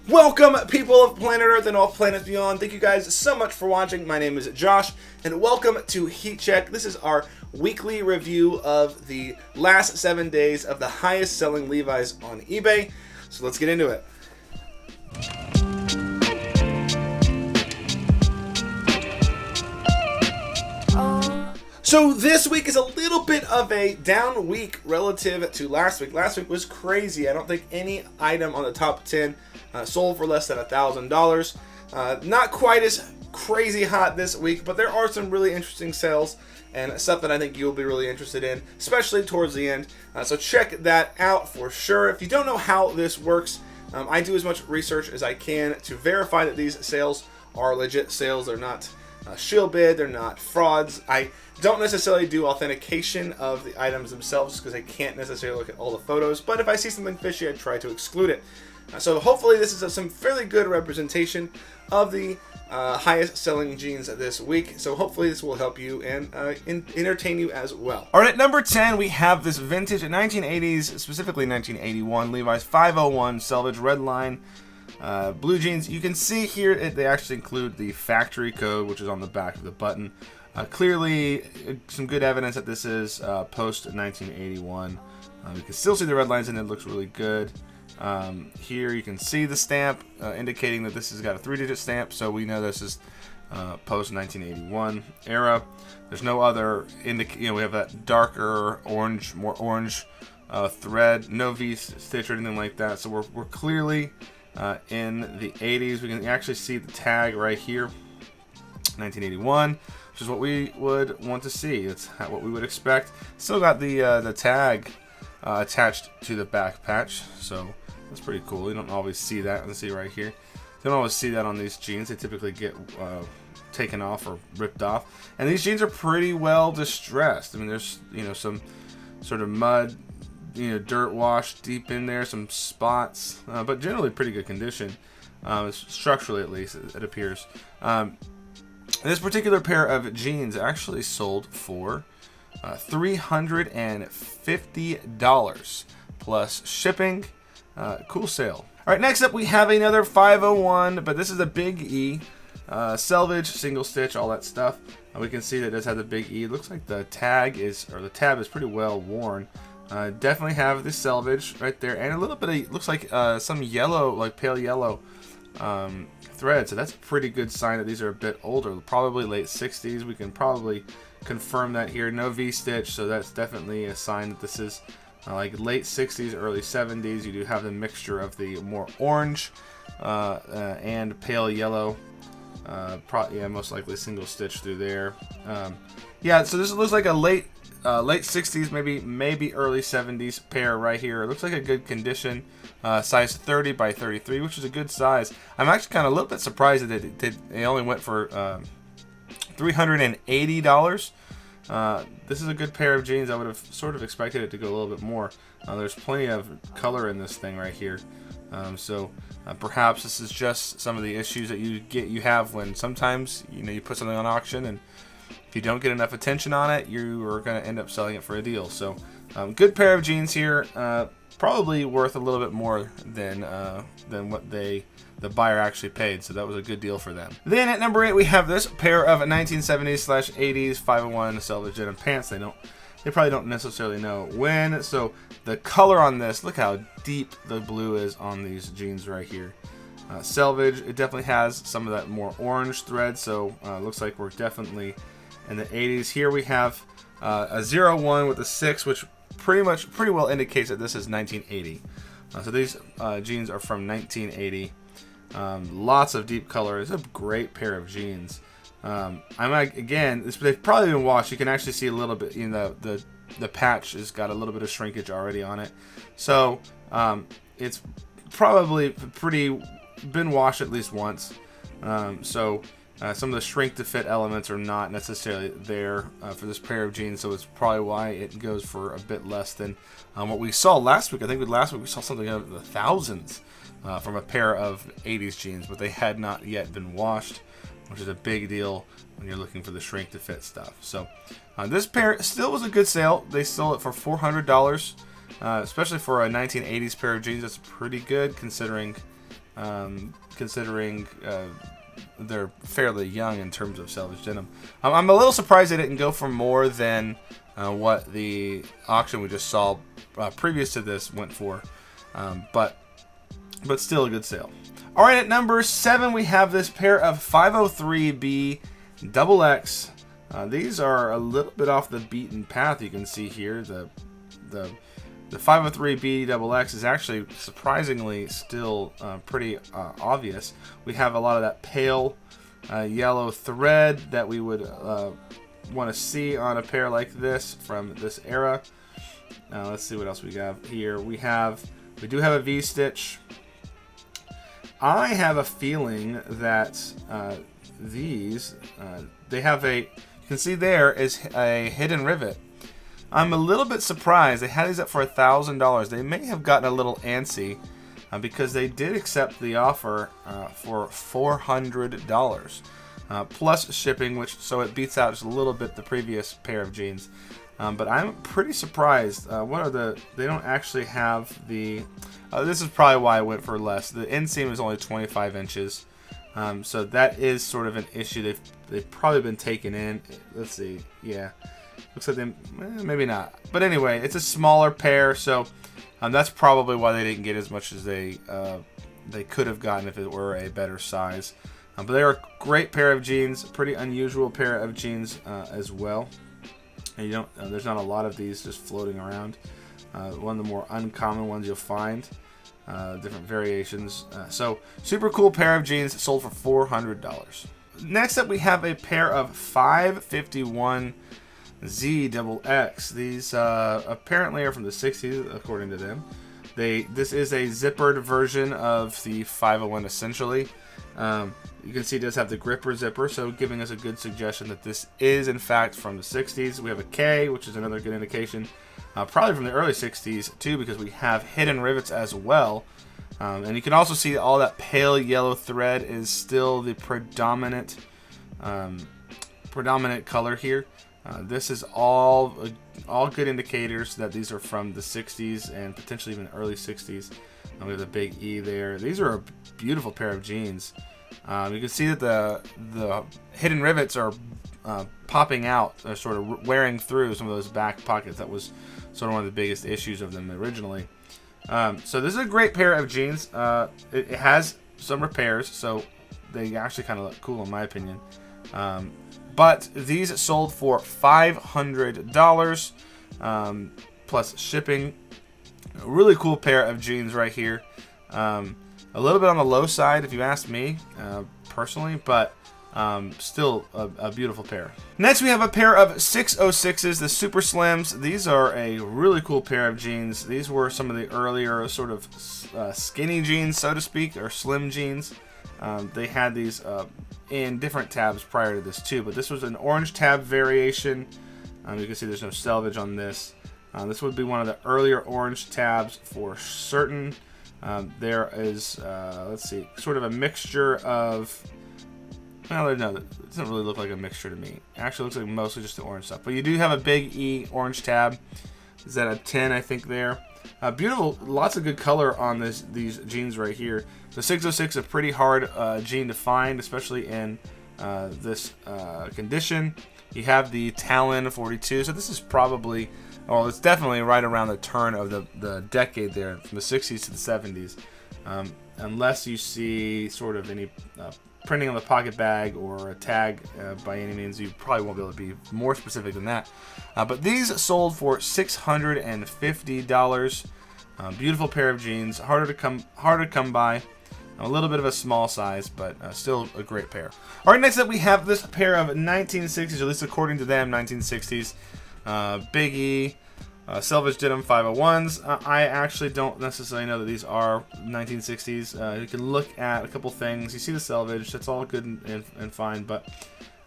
Welcome, people of planet Earth and all planets beyond. Thank you guys so much for watching. My name is Josh, and welcome to Heat Check. This is our weekly review of the last 7 days of the highest selling Levi's on eBay. So let's get into it. So this week is a little bit of a down week relative to last week. Last week was crazy. I don't think any item on the top 10 sold for less than $1,000. Not quite as crazy hot this week, but there are some really interesting sales and stuff that I think you'll be really interested in, especially towards the end. So check that out for sure. If you don't know how this works, I do as much research as I can to verify that these sales are legit sales. They're not shield bid, they're not frauds. I don't necessarily do authentication of the items themselves because I can't necessarily look at all the photos, but if I see something fishy, I try to exclude it. So hopefully this is some fairly good representation of the highest selling jeans this week. So hopefully this will help you and entertain you as well. All right, at number 10, we have this vintage 1980s, specifically 1981 Levi's 501 Selvedge red line blue jeans. You can see here they actually include the factory code, which is on the back of the button. Clearly, some good evidence that this is post 1981. You can still see the red lines, and it looks really good. Here you can see the stamp indicating that this has got a 3-digit stamp, so we know this is post 1981 era. There's no other we have that darker orange, more orange thread, no V stitch or anything like that. So we're clearly in the 80s. We can actually see the tag right here, 1981, which is what we would want to see. It's what we would expect. Still got the tag attached to the back patch, so that's pretty cool. You don't always see that. Let's see right here. You don't always see that on these jeans. They typically get taken off or ripped off, and these jeans are pretty well distressed. I mean, there's some sort of mud, dirt wash deep in there, some spots, but generally pretty good condition, structurally at least, it appears. This particular pair of jeans actually sold for $350 plus shipping. Cool sale. All right, next up we have another 501, but this is a big E, selvage, single stitch, all that stuff. We can see that it does have the big E. It looks like the tab is pretty well worn. Definitely have the selvage right there, and a little bit of, looks like some yellow, like pale yellow thread. So that's a pretty good sign that these are a bit older, probably late 60s. We can probably confirm that here. No V stitch, so that's definitely a sign that this is like late 60s, early 70s. You do have the mixture of the more orange and pale yellow. Most likely single stitch through there. Yeah, so this looks like a late 60s, maybe early 70s pair right here. It looks like a good condition. Size 30 by 33, which is a good size. I'm actually kind of a little bit surprised that they only went for $380. This is a good pair of jeans. I would have sort of expected it to go a little bit more. There's plenty of color in this thing right here. So perhaps this is just some of the issues that you have when sometimes you put something on auction, and if you don't get enough attention on it, you are going to end up selling it for a deal. So good pair of jeans here. Probably worth a little bit more than what the buyer actually paid, so that was a good deal for them. Then at number 8 we have this pair of 1970s/80s 501 selvage denim pants. They probably don't necessarily know when. So the color on this, look how deep the blue is on these jeans right here. Selvage, it definitely has some of that more orange thread, so looks like we're definitely in the 80s. Here we have a 01 with a 6, which pretty well indicates that this is 1980. So these jeans are from 1980. Lots of deep color. It's a great pair of jeans. They've probably been washed. You can actually see a little bit. The patch has got a little bit of shrinkage already on it. So it's probably been washed at least once. Some of the shrink to fit elements are not necessarily there for this pair of jeans, so it's probably why it goes for a bit less than what we saw last week. I think last week we saw something of the thousands from a pair of 80s jeans, but they had not yet been washed, which is a big deal when you're looking for the shrink to fit stuff. So this pair still was a good sale. They sold it for $400, especially for a 1980s pair of jeans. That's pretty good considering considering they're fairly young in terms of selvedge denim. I'm a little surprised they didn't go for more than what the auction we just saw previous to this went for, but still a good sale. All right, at number 7 we have this pair of 503B XX. These are a little bit off the beaten path. You can see here the 503B XX is actually surprisingly still pretty obvious. We have a lot of that pale yellow thread that we would want to see on a pair like this from this era. Let's see what else we have here. We do have a V-stitch. I have a feeling that these they have you can see there is a hidden rivet. I'm a little bit surprised they had these up for $1,000. They may have gotten a little antsy because they did accept the offer for $400 plus shipping, so it beats out just a little bit the previous pair of jeans. But I'm pretty surprised. They don't actually have the. This is probably why I went for less. The inseam is only 25 inches, so that is sort of an issue. They've probably been taken in. Let's see. Yeah, looks like maybe not. But anyway, it's a smaller pair, so that's probably why they didn't get as much as they could have gotten if it were a better size. But they are a great pair of jeans. A pretty unusual pair of jeans as well. And there's not a lot of these just floating around. One of the more uncommon ones you'll find. Different variations. So super cool pair of jeans sold for $400. Next up we have a pair of 551 ZXX. These apparently are from the 60s according to them. This is a zippered version of the 501 essentially. You can see it does have the gripper zipper, so giving us a good suggestion that this is in fact from the 60s. We have a K, which is another good indication. Probably from the early 60s too, because we have hidden rivets as well. And you can also see all that pale yellow thread is still the predominant color here. This is all good indicators that these are from the 60s and potentially even early 60s. We have the big E there. These are a beautiful pair of jeans. You can see that the hidden rivets are popping out, sort of wearing through some of those back pockets. That was sort of one of the biggest issues of them originally. So this is a great pair of jeans. It has some repairs, so they actually kind of look cool in my opinion. But these sold for $500 plus shipping. A really cool pair of jeans right here. A little bit on the low side if you ask me personally, but still a beautiful pair. Next we have a pair of 606s, the Super Slims. These are a really cool pair of jeans. These were some of the earlier sort of skinny jeans, so to speak, or slim jeans. They had these in different tabs prior to this too, but this was an orange tab variation. You can see there's no selvage on this. This would be one of the earlier orange tabs for certain. There is, let's see, sort of a mixture of, well, no, it doesn't really look like a mixture to me. It actually looks like mostly just the orange stuff. But you do have a big E orange tab. Is that a 10, I think, there? Beautiful, lots of good color on these jeans right here. The 606 is a pretty hard jean to find, especially in this condition. You have the Talon 42, so this is probably, well, it's definitely right around the turn of the decade there, from the 60s to the 70s. Unless you see sort of any printing on the pocket bag or a tag by any means, you probably won't be able to be more specific than that. But these sold for $650. Beautiful pair of jeans, harder to come by. A little bit of a small size, but still a great pair. All right, next up we have this pair of 1960s, at least according to them, 1960s. Big E, selvedge denim 501s. I actually don't necessarily know that these are 1960s. You can look at a couple things. You see the selvage, that's all good and fine, but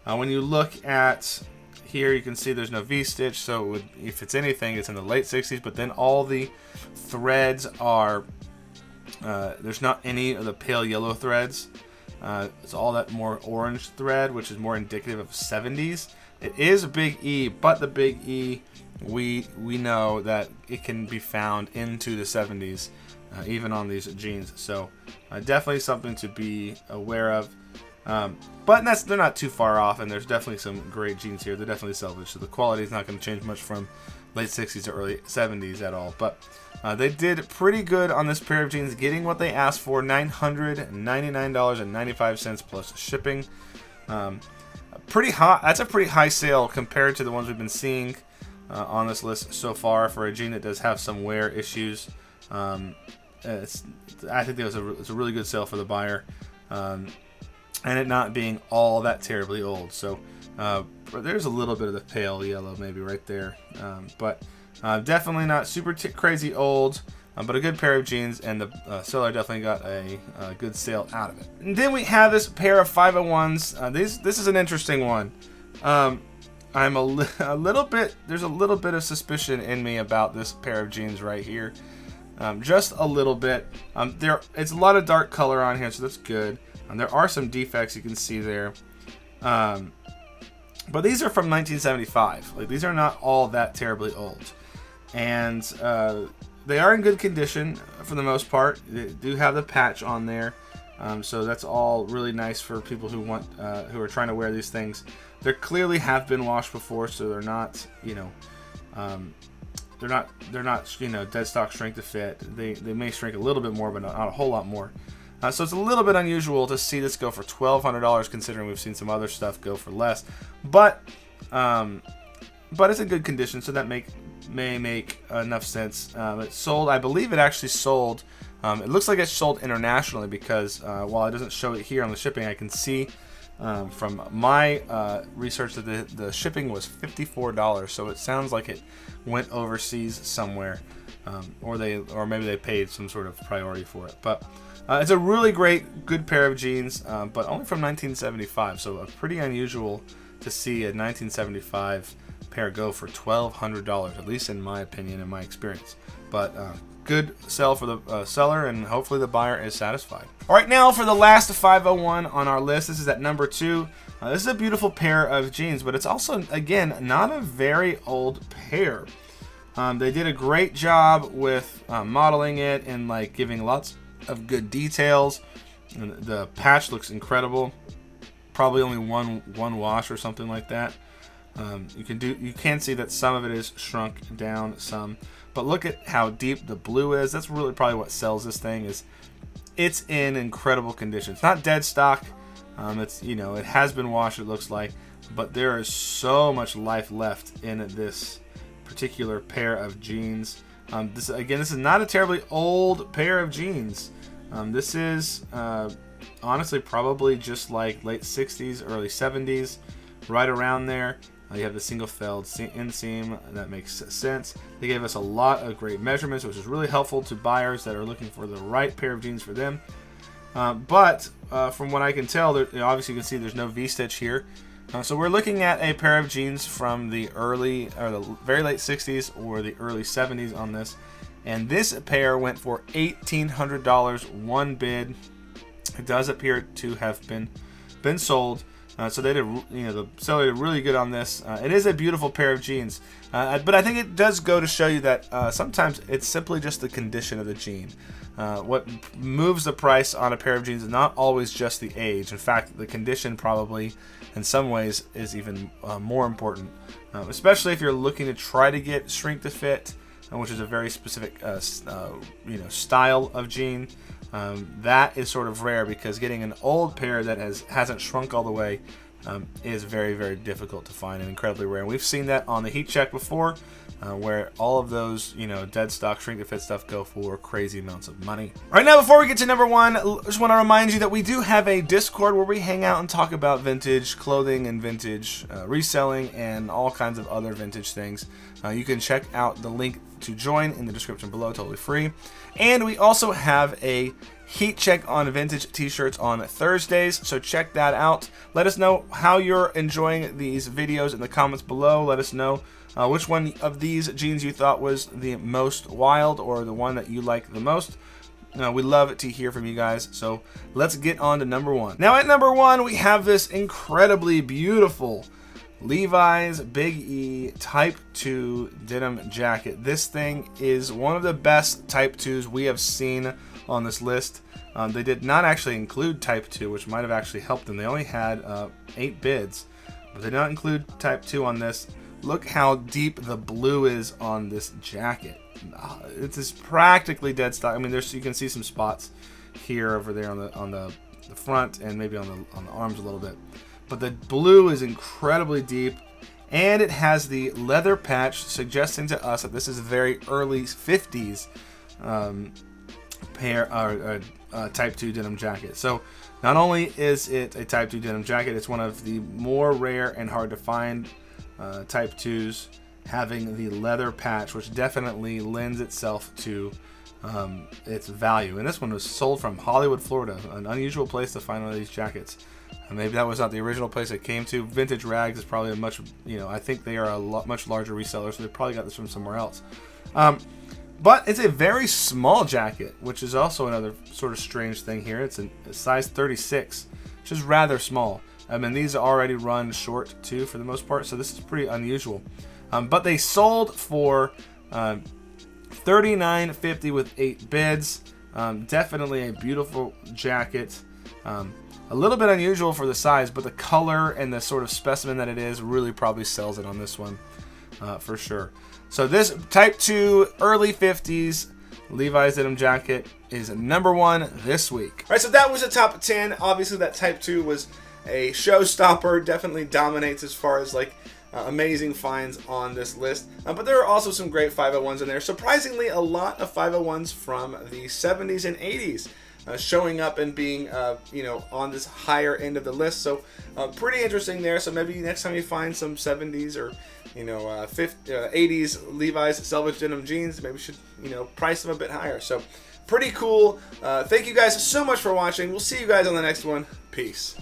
when you look at here, you can see there's no V-stitch, so if it's anything, it's in the late 60s, but then all the threads are, there's not any of the pale yellow threads. It's all that more orange thread, which is more indicative of 70s. It is a big E, but the big E, we know that it can be found into the 70s. even on these jeans. So definitely something to be aware of. But they're not too far off, and there's definitely some great jeans here. They're definitely salvage, so the quality is not going to change much from late 60s to early 70s at all. But they did pretty good on this pair of jeans, getting what they asked for, $999.95 plus shipping. Pretty hot. That's a pretty high sale compared to the ones we've been seeing on this list so far for a jean that does have some wear issues. I think it was a really good sale for the buyer, and it not being all that terribly old. So there's a little bit of the pale yellow maybe right there, but definitely not super crazy old. But a good pair of jeans, and the seller definitely got a good sale out of it. And then we have this pair of 501s. This is an interesting one. I'm a little bit. There's a little bit of suspicion in me about this pair of jeans right here, just a little bit. It's a lot of dark color on here, so that's good. There are some defects you can see there, but these are from 1975. Like, these are not all that terribly old, and they are in good condition for the most part. They do have the patch on there, so that's all really nice for people who are trying to wear these things. They clearly have been washed before, so they're not, they're not dead stock shrink to fit. They may shrink a little bit more, but not a whole lot more. So it's a little bit unusual to see this go for $1,200, considering we've seen some other stuff go for less. But it's in good condition, so that may make enough sense. It sold, I believe it actually sold. It looks like it's sold internationally because while it doesn't show it here on the shipping, I can see from my research that the shipping was $54. So it sounds like it went overseas somewhere, or maybe they paid some sort of priority for it. But it's a really good pair of jeans, but only from 1975. So pretty unusual to see a 1975 pair go for $1,200, at least in my opinion and my experience. But good sell for the seller, and hopefully the buyer is satisfied. All right, now for the last 501 on our list. This is at number 2. This is a beautiful pair of jeans, but it's also, again, not a very old pair. They did a great job with modeling it and like giving lots of good details. And the patch looks incredible. Probably only one wash or something like that. You can see that some of it is shrunk down some, but look at how deep the blue is. That's really probably what sells this thing. Is it's in incredible condition. It's not dead stock. It has been washed, it looks like, but there is so much life left in this particular pair of jeans. This is not a terribly old pair of jeans. This is honestly probably just like late 60s, early 70s, right around there. You have the single felled inseam. That makes sense. They gave us a lot of great measurements, which is really helpful to buyers that are looking for the right pair of jeans for them. But from what I can tell, obviously you can see there's no V-stitch here. So we're looking at a pair of jeans from the very late 60s or the early 70s on this. And this pair went for $1,800, one bid. It does appear to have been sold. So they did, the seller did really good on this. It is a beautiful pair of jeans, but I think it does go to show you that sometimes it's simply just the condition of the jean. What moves the price on a pair of jeans is not always just the age. In fact, the condition probably, in some ways, is even more important, especially if you're looking to try to get shrink to fit, which is a very specific, style of jean. That is sort of rare because getting an old pair that hasn't shrunk all the way is very, very difficult to find and incredibly rare. And we've seen that on the heat check before, where all of those, dead stock shrink to fit stuff go for crazy amounts of money. All right, now before we get to number 1, I just want to remind you that we do have a Discord where we hang out and talk about vintage clothing and vintage reselling and all kinds of other vintage things. You can check out the link to join in the description below, totally free. And we also have a heat check on vintage t-shirts on Thursdays, so check that out. Let us know how you're enjoying these videos in the comments below. Let us know which one of these jeans you thought was the most wild or the one that you like the most. We love to hear from you guys, so let's get on to number 1. Now at number 1, we have this incredibly beautiful Levi's Big E Type 2 denim jacket. This thing is one of the best Type 2s we have seen on this list. They did not actually include Type 2, which might have actually helped them. They only had 8 bids, but they did not include Type 2 on this. Look how deep the blue is on this jacket. It is practically dead stock. I mean, you can see some spots here, over there on the front, and maybe on the arms a little bit. But the blue is incredibly deep, and it has the leather patch, suggesting to us that this is a very early 50s Type 2 denim jacket. So not only is it a Type 2 denim jacket, it's one of the more rare and hard to find Type 2s having the leather patch, which definitely lends itself to its value. And this one was sold from Hollywood, Florida, an unusual place to find one of these jackets. Maybe that was not the original place it came to. Vintage Rags is probably a much, I think they are a much larger reseller, so they probably got this from somewhere else. But it's a very small jacket, which is also another sort of strange thing here. It's a size 36, which is rather small. I mean, these already run short too for the most part, so this is pretty unusual. But they sold for $39.50 with 8 bids. Definitely a beautiful jacket. A little bit unusual for the size, but the color and the sort of specimen that it is really probably sells it on this one for sure. So this Type 2 early 50s Levi's denim jacket is number 1 this week. All right, so that was a top 10. Obviously, that Type 2 was a showstopper. Definitely dominates as far as amazing finds on this list. But there are also some great 501s in there. Surprisingly, a lot of 501s from the 70s and 80s. Showing up and being, on this higher end of the list. So pretty interesting there. So maybe next time you find some 70s or, 80s Levi's selvedge denim jeans, maybe you should, price them a bit higher. So pretty cool. Thank you guys so much for watching. We'll see you guys on the next one. Peace.